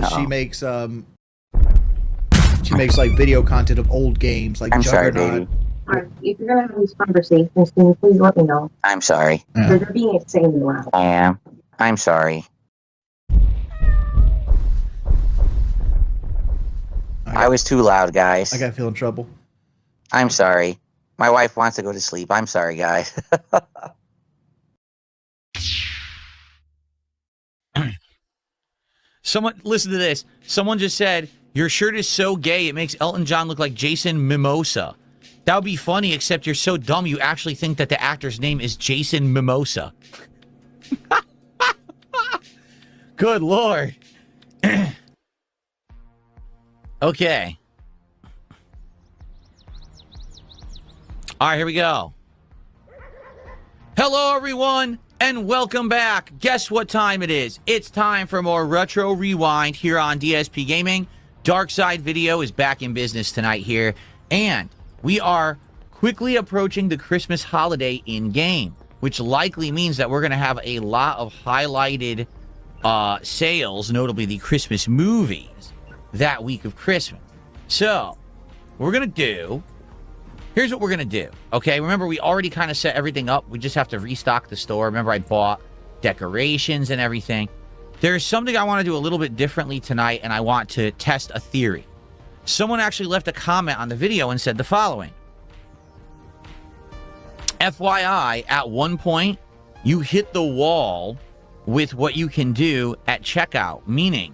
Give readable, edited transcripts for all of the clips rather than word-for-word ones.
She makes like video content of old games, like I'm sorry, Juggernaut. baby. Alright, if you're gonna have these conversations, can you please let me know? I'm sorry. Yeah. They're being insanely loud. I am. I'm sorry. I was too loud, guys. I gotta feel in trouble. I'm sorry. My wife wants to go to sleep. I'm sorry, guys. Someone, listen to this. Someone just said, your shirt is so gay, it makes Elton John look like Jason Mimosa. That would be funny, except you're so dumb you actually think that the actor's name is Jason Mimosa. Good Lord. Okay. All right, here we go. Hello, everyone, and welcome back. Guess what time it is? It's time for more Retro Rewind here on DSP Gaming. Dark Side Video is back in business tonight here, and we are quickly approaching the Christmas holiday in-game, which likely means that we're going to have a lot of highlighted sales, notably the Christmas movies, that week of Christmas. So, what we're going to do, here's what we're going to do, okay? Remember, we already kind of set everything up. We just have to restock the store. Remember, I bought decorations and everything. There's something I want to do a little bit differently tonight, and I want to test a theory. Someone actually left a comment on the video and said the following. FYI, at one point, you hit the wall with what you can do at checkout. Meaning,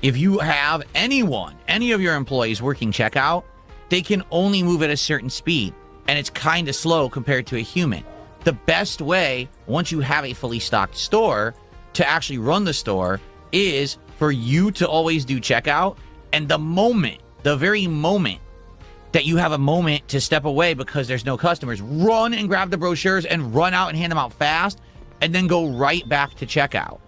if you have any of your employees working checkout, they can only move at a certain speed, and it's kind of slow compared to a human. The best way, once you have a fully stocked store, to actually run the store is for you to always do checkout, and the very moment that you have a moment to step away because there's no customers, run and grab the brochures and run out and hand them out fast, and then go right back to checkout.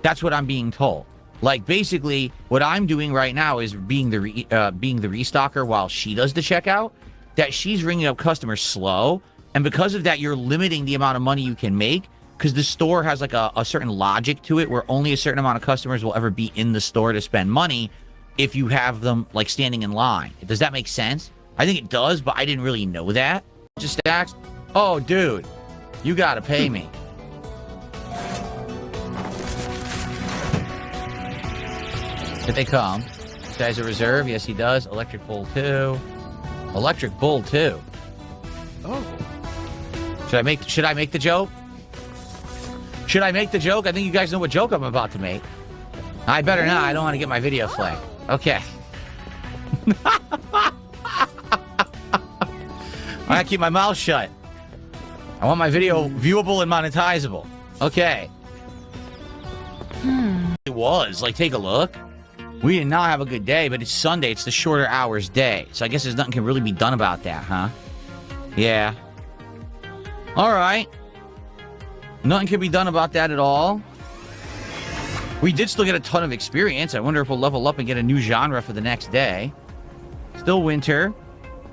That's what I'm being told. Like, basically, what I'm doing right now is being the restocker while she does the checkout, that she's ringing up customers slow, and because of that, you're limiting the amount of money you can make, because the store has like a certain logic to it where only a certain amount of customers will ever be in the store to spend money if you have them like standing in line. Does that make sense? I think it does, but I didn't really know that. Just asked, oh dude, you gotta pay me. Did they come? This guy's a reserve. Yes, he does. Electric Bull 2. Electric Bull 2. Oh. Should I make the joke? Should I make the joke? I think you guys know what joke I'm about to make. I better not. I don't want to get my video flagged. Okay. I gotta keep my mouth shut. I want my video viewable and monetizable. Okay. It was. Like, take a look. We did not have a good day, but it's Sunday. It's the shorter hours day. So I guess there's nothing can really be done about that, huh? Yeah. All right. Nothing can be done about that at all. We did still get a ton of experience. I wonder if we'll level up and get a new genre for the next day. Still winter.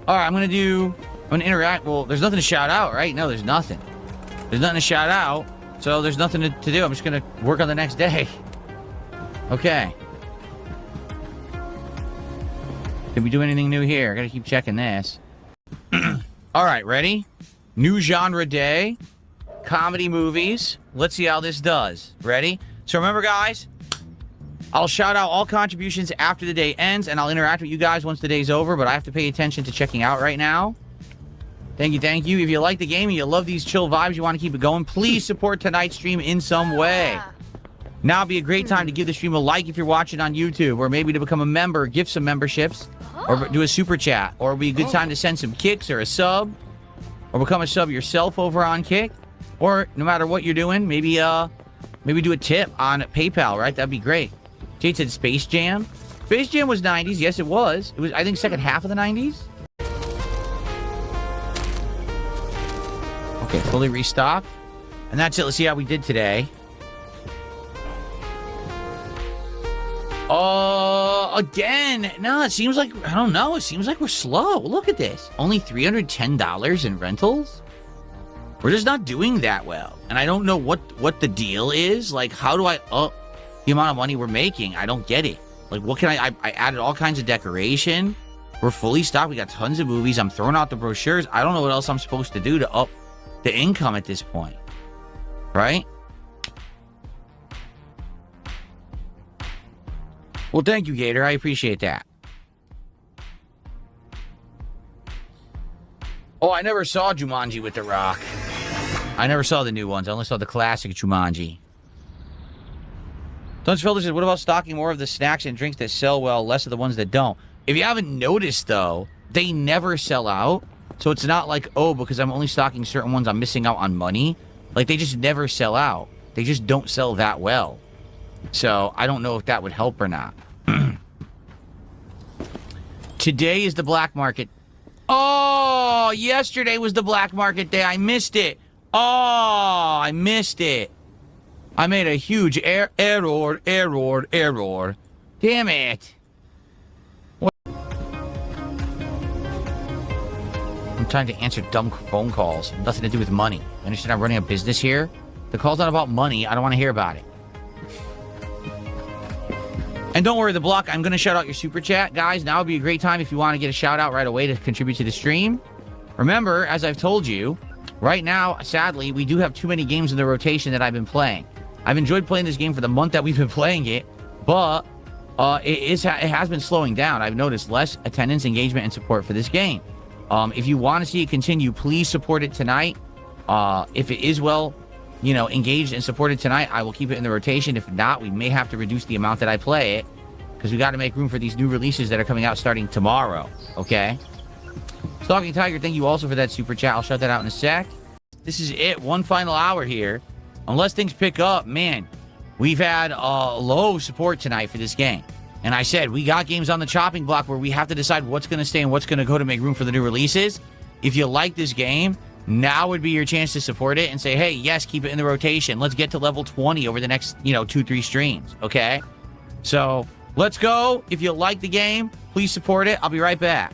All right, I'm going to interact. Well, there's nothing to shout out, right? No, there's nothing. There's nothing to shout out. So there's nothing to do. I'm just going to work on the next day. Okay. Did we do anything new here? I got to keep checking this. All right, ready? New genre day. Comedy movies. Let's see how this does. Ready? So remember, guys, I'll shout out all contributions after the day ends, and I'll interact with you guys once the day's over, but I have to pay attention to checking out right now. Thank you, thank you. If you like the game and you love these chill vibes, you want to keep it going, please support tonight's stream in some way. Now would be a great time to give the stream a like if you're watching on YouTube, or maybe to become a member, gift some memberships, or do a super chat, or it'll be a good time to send some kicks or a sub, or become a sub yourself over on Kick, or no matter what you're doing, maybe do a tip on PayPal, right? That'd be great. Jade said Space Jam. Space Jam was 90s. Yes, it was. It was, I think, second half of the 90s. Okay, fully restocked. And that's it. Let's see how we did today. Again. No, it seems like, I don't know. It seems like we're slow. Look at this. Only $310 in rentals. We're just not doing that well. And I don't know what the deal is. Like, how do I the amount of money we're making. I don't get it. Like, what can I added all kinds of decoration. We're fully stocked. We got tons of movies. I'm throwing out the brochures. I don't know what else I'm supposed to do to up the income at this point. Right? Well, thank you, Gator. I appreciate that. Oh, I never saw Jumanji with The Rock. I never saw the new ones. I only saw the classic Jumanji. Dungeon Felder says, what about stocking more of the snacks and drinks that sell well, less of the ones that don't? If you haven't noticed, though, they never sell out. So it's not like, oh, because I'm only stocking certain ones, I'm missing out on money. Like, they just never sell out. They just don't sell that well. So I don't know if that would help or not. Today is the black market. Oh, yesterday was the black market day. I missed it. Oh, I missed it. I made a huge error. Damn it. What? I'm trying to answer dumb phone calls. Nothing to do with money. You understand I'm running a business here? The call's not about money. I don't want to hear about it. And don't worry, the block, I'm going to shout out your super chat. Guys, now would be a great time if you want to get a shout out right away to contribute to the stream. Remember, as I've told you, right now, sadly, we do have too many games in the rotation that I've been playing. I've enjoyed playing this game for the month that we've been playing it, but it has been slowing down. I've noticed less attendance, engagement, and support for this game. If you want to see it continue, please support it tonight. If it is well, engaged and supported tonight, I will keep it in the rotation. If not, we may have to reduce the amount that I play it, because we got to make room for these new releases that are coming out starting tomorrow. Okay? Stalking Tiger, thank you also for that super chat. I'll shut that out in a sec. This is it. One final hour here. Unless things pick up, man, we've had low support tonight for this game. And I said, we got games on the chopping block where we have to decide what's going to stay and what's going to go to make room for the new releases. If you like this game, now would be your chance to support it and say, hey, yes, keep it in the rotation. Let's get to level 20 over the next, 2-3 streams, okay? So, let's go. If you like the game, please support it. I'll be right back.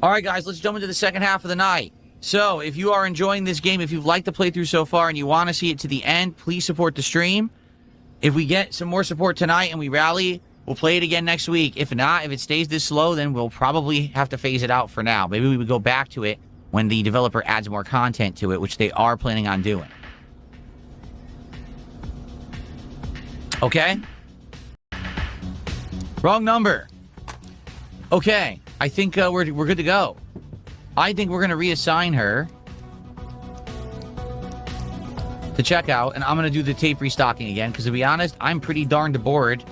All right, guys, let's jump into the second half of the night. So, if you are enjoying this game, if you've liked the playthrough so far and you want to see it to the end, please support the stream. If we get some more support tonight and we rally, we'll play it again next week. If not, if it stays this slow, then we'll probably have to phase it out for now. Maybe we would go back to it when the developer adds more content to it, which they are planning on doing. Okay? Wrong number. Okay, I think we're good to go. I think we're going to reassign her to checkout, and I'm going to do the tape restocking again, because to be honest, I'm pretty darned bored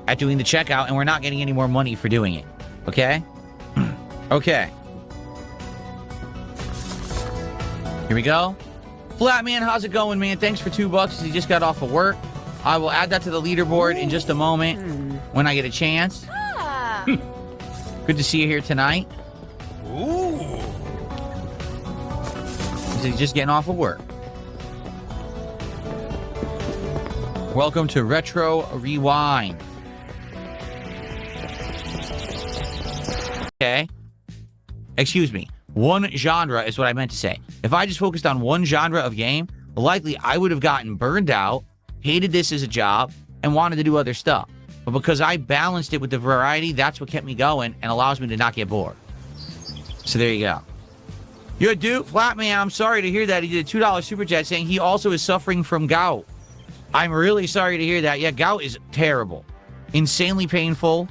at doing the checkout, and we're not getting any more money for doing it. Okay? Okay. Here we go. Flatman, how's it going, man? Thanks for $2. He just got off of work. I will add that to the leaderboard in just a moment when I get a chance. Good to see you here tonight. Ooh. He's just getting off of work. Welcome to Retro Rewind. Okay. Excuse me. One genre is what I meant to say. If I just focused on one genre of game, likely I would have gotten burned out, hated this as a job, and wanted to do other stuff. But because I balanced it with the variety, that's what kept me going and allows me to not get bored. So there you go. Yo, dude, Flatman, I'm sorry to hear that. He did a $2 super chat saying he also is suffering from gout. I'm really sorry to hear that. Yeah, gout is terrible. Insanely painful.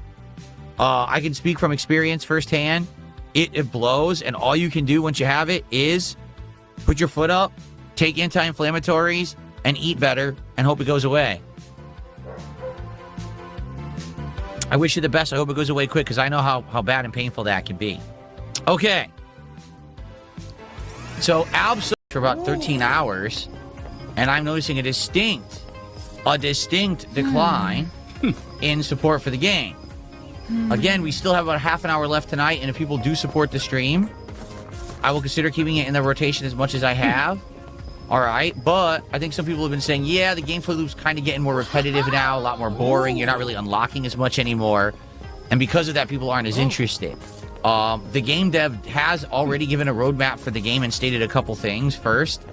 I can speak from experience firsthand. It blows, and all you can do once you have it is put your foot up, take anti-inflammatories, and eat better, and hope it goes away. I wish you the best. I hope it goes away quick, because I know how bad and painful that can be. Okay. So, absolutely for about 13 hours, and I'm noticing a distinct decline in support for the game. Again, we still have about half an hour left tonight, and if people do support the stream, I will consider keeping it in the rotation as much as I have. All right, but I think some people have been saying, yeah, the gameplay loop's kind of getting more repetitive now, a lot more boring. You're not really unlocking as much anymore. And because of that, people aren't as interested. The game dev has already given a roadmap for the game and stated a couple things. First,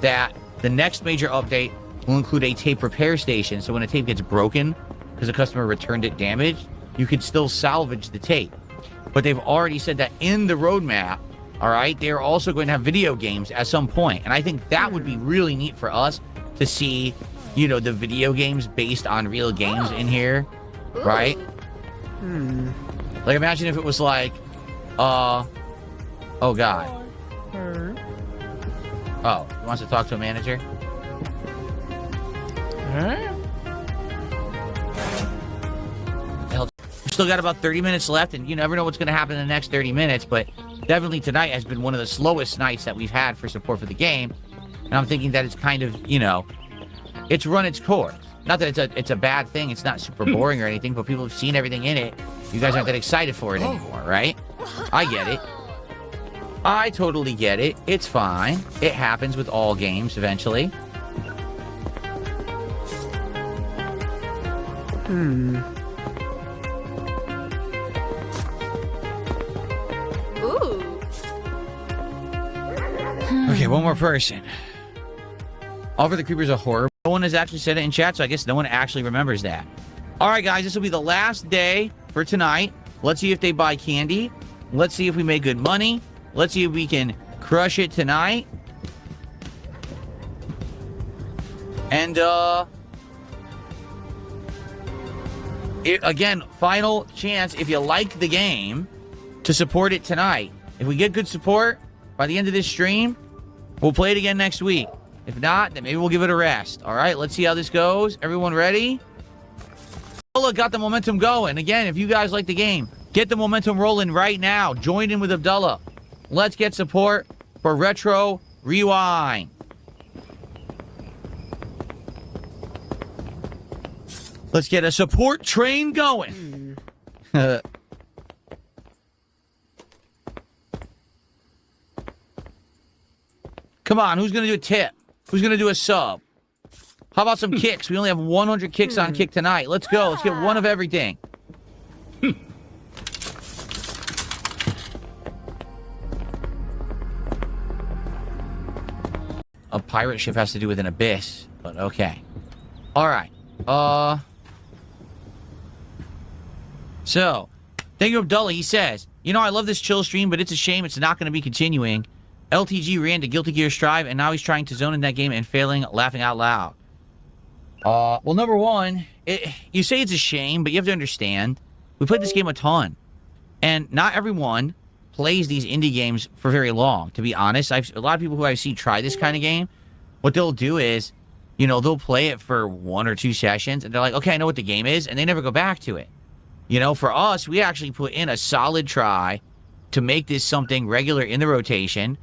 that the next major update will include a tape repair station. So when a tape gets broken because a customer returned it damaged, you could still salvage the tape. But they've already said that in the roadmap, all right, they're also going to have video games at some point. And I think that would be really neat for us to see, you know, the video games based on real games in here, right? Like, imagine if it was like, oh, God. Oh, he wants to talk to a manager? We still got about 30 minutes left, and you never know what's going to happen in the next 30 minutes, but definitely tonight has been one of the slowest nights that we've had for support for the game. And I'm thinking that it's kind of, you know, it's run its course. Not that it's a bad thing. It's not super boring or anything, but people have seen everything in it. You guys aren't that excited for it anymore, right? I get it. I totally get it. It's fine. It happens with all games eventually. Ooh. Okay, one more person. Offer the Creepers a horror. No one has actually said it in chat, so I guess no one actually remembers that. All right, guys, this will be the last day for tonight. Let's see if they buy candy. Let's see if we make good money. Let's see if we can crush it tonight. And, again, final chance, if you like the game, to support it tonight. If we get good support by the end of this stream, we'll play it again next week. If not, then maybe we'll give it a rest. All right, let's see how this goes. Everyone ready? Abdullah got the momentum going. Again, if you guys like the game, get the momentum rolling right now. Join in with Abdullah. Let's get support for Retro Rewind. Let's get a support train going. Come on, who's going to do a tip? Who's going to do a sub? How about some kicks? We only have 100 kicks on kick tonight. Let's go. Let's get one of everything. A pirate ship has to do with an abyss, but okay. All right. So, thank you, Abdullah. He says, you know, I love this chill stream, but it's a shame it's not going to be continuing. LTG ran to Guilty Gear Strive, and now he's trying to zone in that game and failing, laughing out loud. Well, number one, you say it's a shame, but you have to understand, we played this game a ton. And not everyone plays these indie games for very long, to be honest. A lot of people who I see try this kind of game, what they'll do is, you know, they'll play it for 1 or 2 sessions, and they're like, okay, I know what the game is, and they never go back to it. You know, for us, we actually put in a solid try to make this something regular in the rotation.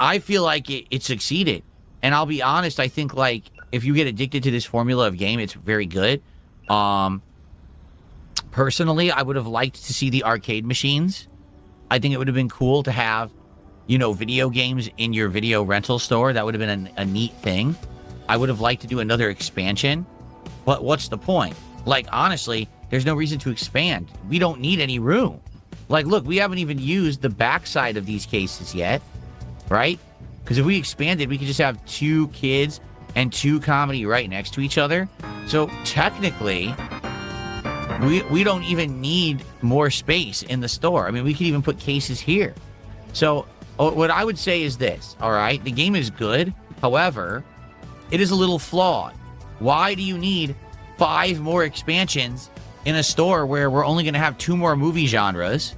I feel like it succeeded. And I'll be honest, I think, like, if you get addicted to this formula of game, it's very good. Personally, I would have liked to see the arcade machines. I think it would have been cool to have, you know, video games in your video rental store. That would have been a neat thing. I would have liked to do another expansion. But what's the point? Like, honestly, there's no reason to expand. We don't need any room. Like, look, we haven't even used the backside of these cases yet. Right? Because if we expanded, we could just have 2 kids and 2 comedy right next to each other. So technically, we don't even need more space in the store. I mean, we could even put cases here. So what I would say is this, all right? The game is good. However, it is a little flawed. Why do you need 5 more expansions in a store where we're only going to have 2 more movie genres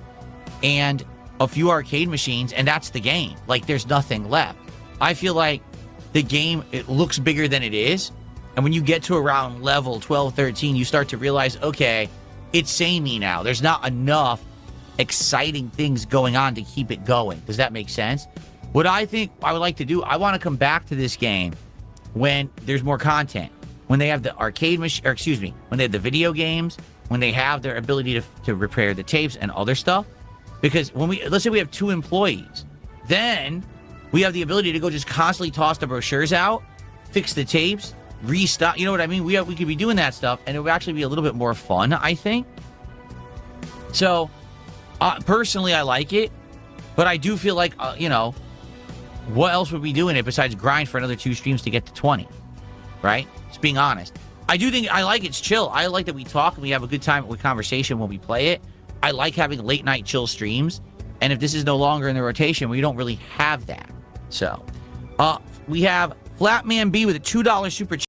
and a few arcade machines, and that's the game? Like, there's nothing left. I feel like the game, it looks bigger than it is, and when you get to around level 12, 13, you start to realize, okay, it's samey now. There's not enough exciting things going on to keep it going. Does that make sense? What I think I would like to do, I want to come back to this game when there's more content. When they have the arcade machine, or excuse me, when they have the video games, when they have their ability to repair the tapes and other stuff. Because when let's say we have 2 employees, then we have the ability to go just constantly toss the brochures out, fix the tapes, restock. You know what I mean? We could be doing that stuff, and it would actually be a little bit more fun, I think. So, personally, I like it, but I do feel like, you know, what else would we do in it besides grind for another 2 streams to get to 20? right? Just being honest. I do think I like it's chill. I like that we talk and we have a good time with conversation when we play it. I like having late night chill streams. And if this is no longer in the rotation, we don't really have that. So, we have Flatman B with a $2 super chat.